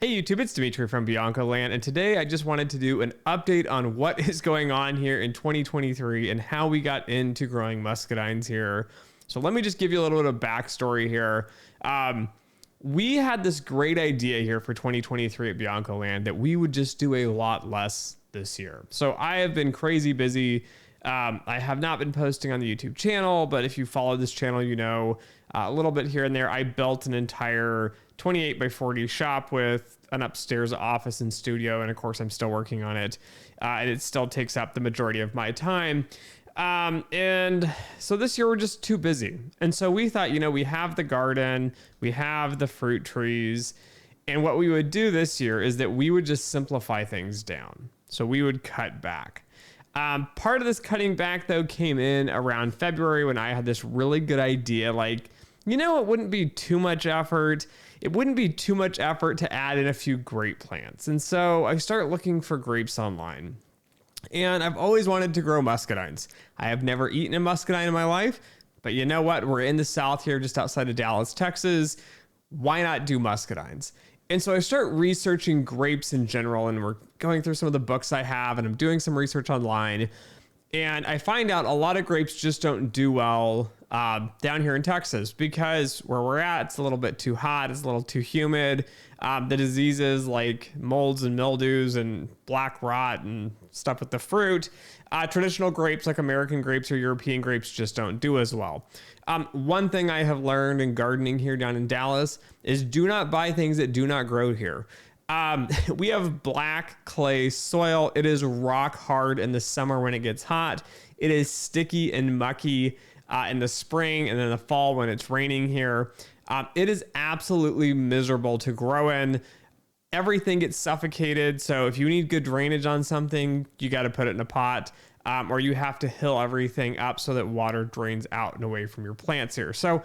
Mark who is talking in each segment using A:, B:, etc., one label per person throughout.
A: Hey YouTube, it's Dimitri from BinacoLand, and today I just wanted to do an update on what is going on here in 2023 and how we got into growing muscadines here. So let me just give you a little bit of backstory here. We had this great idea here for 2023 at BinacoLand that we would just do a lot less this year. So I have been crazy busy. I have not been posting on the YouTube channel, but if you follow this channel, you know a little bit here and there. I built an entire 28 by 40 shop with an upstairs office and studio, and of course I'm still working on it, and it still takes up the majority of my time. And so this year we're just too busy. And so we thought, we have the garden, we have the fruit trees, and what we would do this year is that we would just simplify things down. So we would cut back. Part of this cutting back, though, came in around February when I had this really good idea. It wouldn't be too much effort. It wouldn't be too much effort to add in a few grape plants. And so I started looking for grapes online. And I've always wanted to grow muscadines. I have never eaten a muscadine in my life, but you know what? We're in the South here, just outside of Dallas, Texas. Why not do muscadines? And so I start researching grapes in general, and we're going through some of the books I have, and I'm doing some research online. And I find out a lot of grapes just don't do well down here in Texas because where we're at, it's a little bit too hot, it's a little too humid. The diseases like molds and mildews and black rot and stuff with the fruit, traditional grapes like American grapes or European grapes just don't do as well. One thing I have learned in gardening here down in Dallas is do not buy things that do not grow here. We have black clay soil. It is rock hard in the summer when it gets hot. It is sticky and mucky in the spring and in the fall when it's raining here. It is absolutely miserable to grow in. Everything gets suffocated. So if you need good drainage on something, you got to put it in a pot, or you have to hill everything up so that water drains out and away from your plants here. So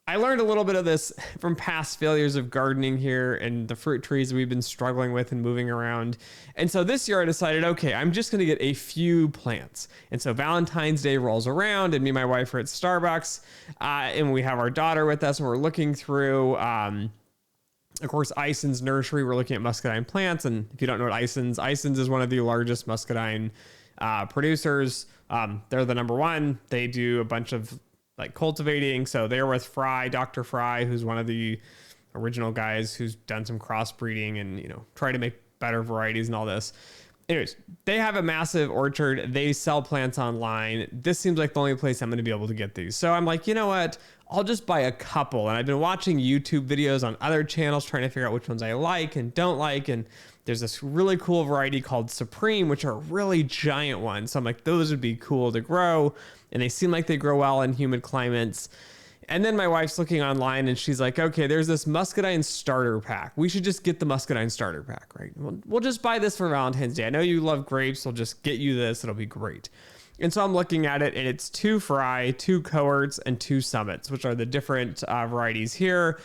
A: I learned a little bit of this from past failures of gardening here and the fruit trees we've been struggling with and moving around. And so this year I decided, okay, I'm just going to get a few plants. And so Valentine's Day rolls around and me and my wife are at Starbucks, and we have our daughter with us and we're looking through, of course, Ison's nursery. We're looking at muscadine plants. And if you don't know what Ison's is one of the largest muscadine producers. They're the number one. They do a bunch of cultivating. So they're with Dr. Fry, who's one of the original guys who's done some crossbreeding and, try to make better varieties and all this. Anyways, they have a massive orchard. They sell plants online. This seems like the only place I'm going to be able to get these. So I'm like, you know what? I'll just buy a couple. And I've been watching YouTube videos on other channels trying to figure out which ones I like and don't like. And there's this really cool variety called Supreme, which are really giant ones. So I'm like, those would be cool to grow. And they seem like they grow well in humid climates. And then my wife's looking online and she's like, okay, there's this muscadine starter pack. We should just get the muscadine starter pack, right? We'll just buy this for Valentine's Day. I know you love grapes. We'll just get you this. It'll be great. And so I'm looking at it and it's 2 Fry, 2 Cowarts, and 2 Summits, which are the different varieties here.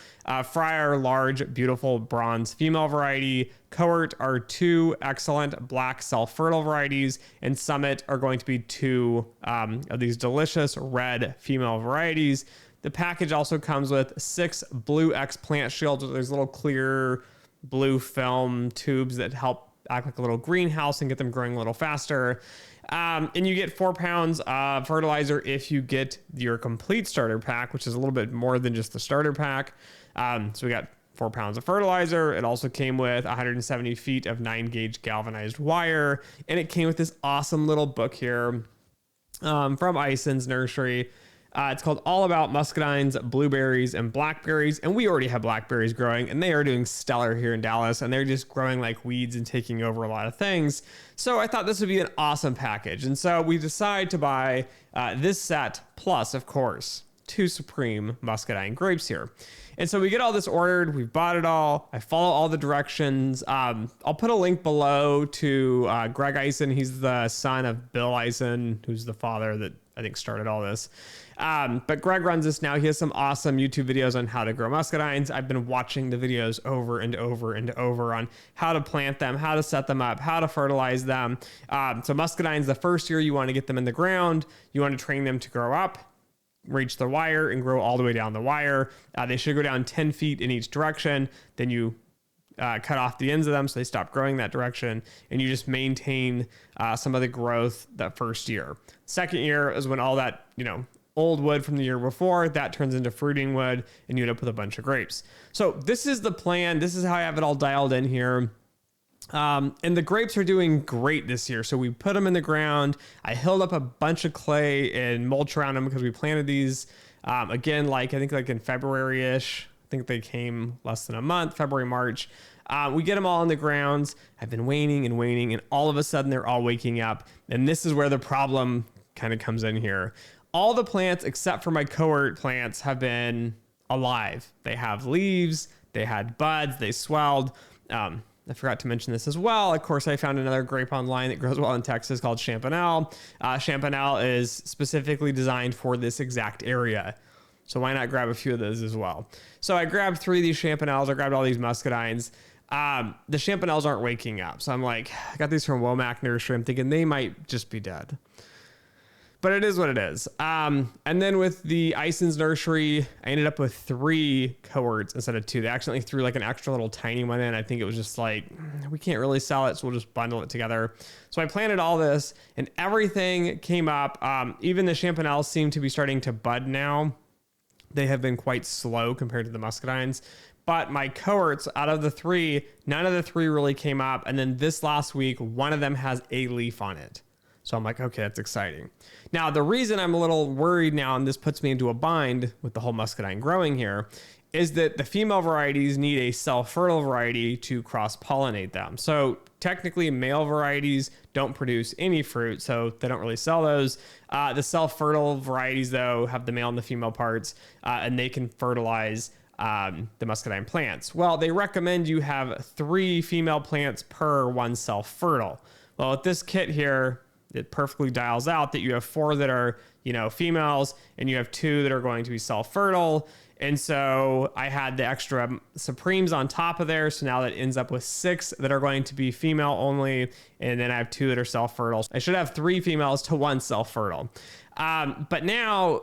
A: Fry are large, beautiful bronze female variety. Cowart are 2 excellent black self-fertile varieties, and Summit are going to be 2 of these delicious red female varieties. The package also comes with 6 Blue X plant shields with these little clear blue film tubes that help act like a little greenhouse and get them growing a little faster. And you get 4 pounds of fertilizer if you get your complete starter pack, which is a little bit more than just the starter pack. So we got 4 pounds of fertilizer. It also came with 170 feet of 9-gauge galvanized wire. And it came with this awesome little book here from Ison's nursery. It's called All About Muscadines, Blueberries, and Blackberries. And we already have blackberries growing, and they are doing stellar here in Dallas, and they're just growing like weeds and taking over a lot of things. So I thought this would be an awesome package. And so we decide to buy this set, plus, of course, 2 Supreme muscadine grapes here. And so we get all this ordered. We've bought it all. I follow all the directions. I'll put a link below to Greg Ison. He's the son of Bill Ison, who's the father that I think started all this. But Greg runs this now. He has some awesome YouTube videos on how to grow muscadines. I've been watching the videos over and over and over on how to plant them, how to set them up, how to fertilize them. So muscadines, the first year you want to get them in the ground. You want to train them to grow up, reach the wire, and grow all the way down the wire. They should go down 10 feet in each direction. Then you cut off the ends of them so they stop growing that direction, and you just maintain some of the growth that first year. Second year is when all that, old wood from the year before, that turns into fruiting wood, and you end up with a bunch of grapes. So this is the plan. This is how I have it all dialed in here. And the grapes are doing great this year. So we put them in the ground. I hilled up a bunch of clay and mulch around them because we planted these, again, I think in February-ish. I think they came less than a month, February, March. We get them all in the grounds. I've been waiting, and all of a sudden they're all waking up. And this is where the problem kind of comes in here. All the plants, except for my Cowart plants, have been alive. They have leaves, they had buds, they swelled. I forgot to mention this as well. Of course, I found another grape online that grows well in Texas called Champanel. Champanel is specifically designed for this exact area. So why not grab a few of those as well? So I grabbed 3 of these Champanels. I grabbed all these Muscadines. The Champanels aren't waking up. So I'm like, I got these from Womack Nursery. I'm thinking they might just be dead. But it is what it is. And then with the Ison's nursery, I ended up with 3 Cowarts instead of 2. They accidentally threw an extra little tiny one in. I think it was just we can't really sell it, so we'll just bundle it together. So I planted all this, and everything came up. Even the Champanels seem to be starting to bud now. They have been quite slow compared to the Muscadines. But my Cowarts, out of the 3, none of the 3 really came up. And then this last week, one of them has a leaf on it. So I'm like, okay, that's exciting. Now, the reason I'm a little worried now, and this puts me into a bind with the whole Muscadine growing here, is that the female varieties need a self-fertile variety to cross-pollinate them. So technically, male varieties don't produce any fruit, so they don't really sell those. The self-fertile varieties, though, have the male and the female parts, and they can fertilize the Muscadine plants. Well, they recommend you have 3 female plants per 1 self-fertile. Well, with this kit here, it perfectly dials out that you have 4 that are, females, and you have 2 that are going to be self-fertile. And so I had the extra Supremes on top of there. So now that ends up with 6 that are going to be female only. And then I have 2 that are self-fertile. I should have 3 females to 1 self-fertile. But now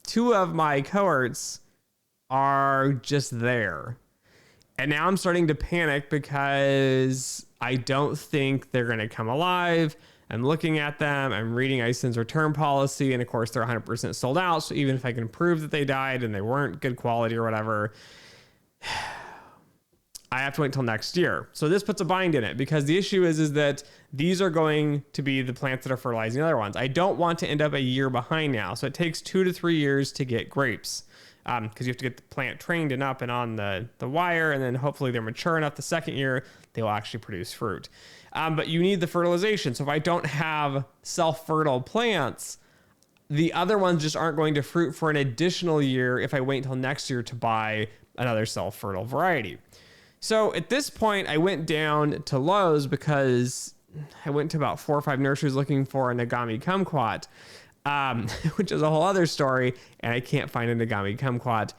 A: 2 of my Cowarts are just there. And now I'm starting to panic because I don't think they're going to come alive. I'm looking at them. I'm reading Ison's return policy. And of course, they're 100% sold out. So even if I can prove that they died and they weren't good quality or whatever, I have to wait until next year. So this puts a bind in it because the issue is that these are going to be the plants that are fertilizing the other ones. I don't want to end up a year behind now. So it takes 2 to 3 years to get grapes. Because you have to get the plant trained and up and on the wire, and then hopefully they're mature enough the second year, they will actually produce fruit. But you need the fertilization. So if I don't have self-fertile plants, the other ones just aren't going to fruit for an additional year if I wait until next year to buy another self-fertile variety. So at this point, I went down to Lowe's because I went to about 4 or 5 nurseries looking for a Nagami kumquat. Which is a whole other story, and I can't find a Nagami kumquat.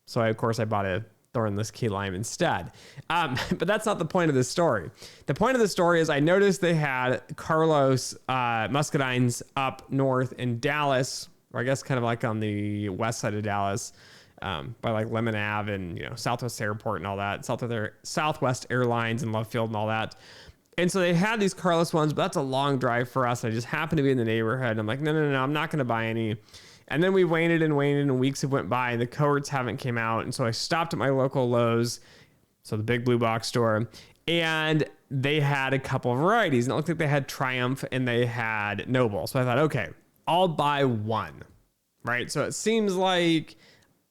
A: So of course I bought a thornless key lime instead. But that's not the point of this story. The point of the story is I noticed they had Carlos Muscadines up north in Dallas, or I guess kind of on the west side of Dallas, by Lemon Ave and Southwest Airport and all that, Southwest Airlines and Love Field and all that. And so they had these Carlos ones, but that's a long drive for us. I just happened to be in the neighborhood. And I'm like, no, I'm not going to buy any. And then we waited and weeks have went by and the Cowarts haven't came out. And so I stopped at my local Lowe's, so the big blue box store, and they had a couple of varieties. And it looked like they had Triumph and they had Noble. So I thought, okay, I'll buy 1, right? So it seems like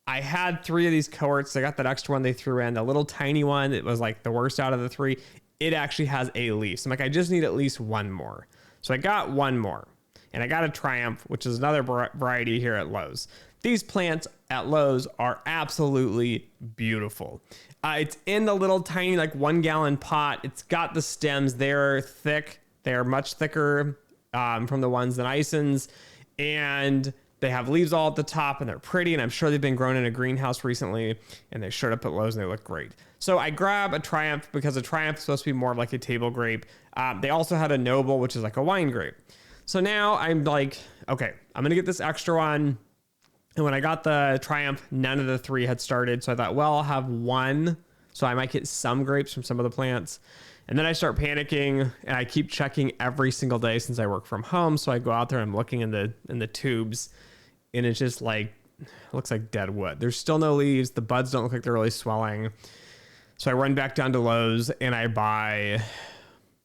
A: I had 3 of these Cowarts. I got that extra one they threw in, the little tiny one. It was the worst out of the 3. It actually has a leaf. So I'm like, I just need at least 1 more. So I got 1 more. And I got a Triumph, which is another variety here at Lowe's. These plants at Lowe's are absolutely beautiful. It's in the little tiny 1-gallon pot. It's got the stems. They're thick. They're much thicker from the ones than Ison's. And they have leaves all at the top and they're pretty. And I'm sure they've been grown in a greenhouse recently. And they showed up at Lowe's and they look great. So I grab a Triumph because a Triumph is supposed to be more of a table grape. They also had a Noble, which is a wine grape. So now I'm like, okay, I'm going to get this extra one. And when I got the Triumph, none of the 3 had started. So I thought, well, I'll have 1 So I might get some grapes from some of the plants. And then I start panicking, and I keep checking every single day since I work from home. So I go out there, I'm looking in the tubes, and it's just like, it looks like dead wood. There's still no leaves. The buds don't look like they're really swelling. So I run back down to Lowe's and I buy,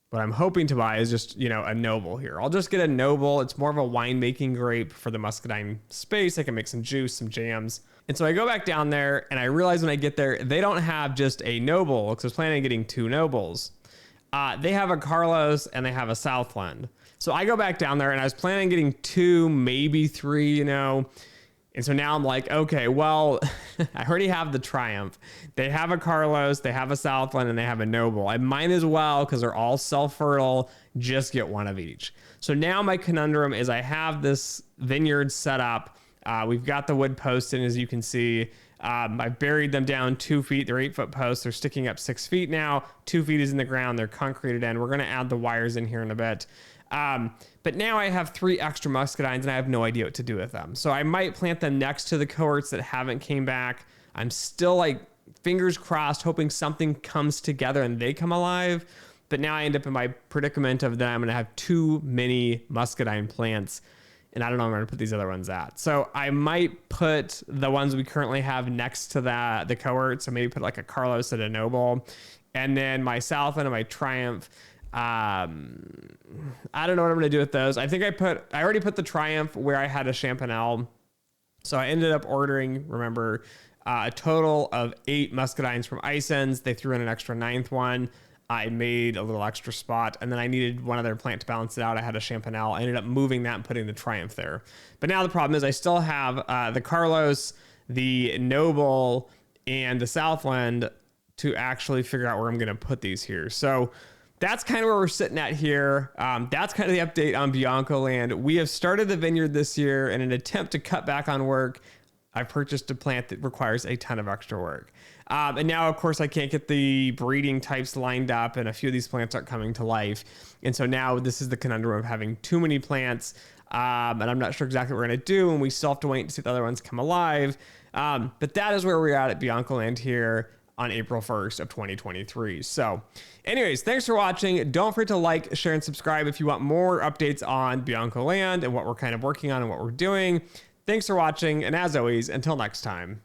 A: what I'm hoping to buy is just, a Noble here. I'll just get a Noble. It's more of a winemaking grape for the Muscadine space. I can make some juice, some jams. And so I go back down there and I realize when I get there, they don't have just a Noble, because I was planning on getting 2 Nobles. They have a Carlos and they have a Southland. So I go back down there and I was planning on getting 2, maybe 3, And so now I'm like, okay, well, I already have the Triumph. They have a Carlos, they have a Southland, and they have a Noble. I might as well, because they're all self-fertile, just get one of each. So now my conundrum is I have this vineyard set up. We've got the wood posts in, as you can see. I buried them down 2 feet. They're 8-foot posts. They're sticking up 6 feet now. 2 feet is in the ground. They're concreted in. We're going to add the wires in here in a bit. But now I have 3 extra Muscadines and I have no idea what to do with them. So I might plant them next to the Cowarts that haven't came back. I'm still like fingers crossed, hoping something comes together and they come alive. But now I end up in my predicament of that I'm going to have too many Muscadine plants, and I don't know where I'm going to put these other ones at. So I might put the ones we currently have next to the Cowart. So maybe put like a Carlos and a Noble, and then my Southland and my Triumph. I don't know what I'm going to do with those. I think I already put the Triumph where I had a Champanel. So I ended up ordering, remember, a total of 8 Muscadines from Ison's. They threw in an extra 9th one. I made a little extra spot, and then I needed one other plant to balance it out. I had a Champanel. I ended up moving that and putting the Triumph there. But now the problem is I still have the Carlos, the Noble, and the Southland to actually figure out where I'm going to put these here. So that's kind of where we're sitting at here. That's kind of the update on BinacoLand. We have started the vineyard this year in an attempt to cut back on work. I purchased a plant that requires a ton of extra work. And now, of course, I can't get the breeding types lined up, and a few of these plants aren't coming to life. And so now this is the conundrum of having too many plants, and I'm not sure exactly what we're going to do, and we still have to wait to see if the other ones come alive. But that is where we're at BinacoLand here on April 1st of 2023. So anyways, thanks for watching. Don't forget to like, share, and subscribe if you want more updates on BinacoLand and what we're kind of working on and what we're doing. Thanks for watching, and as always, until next time.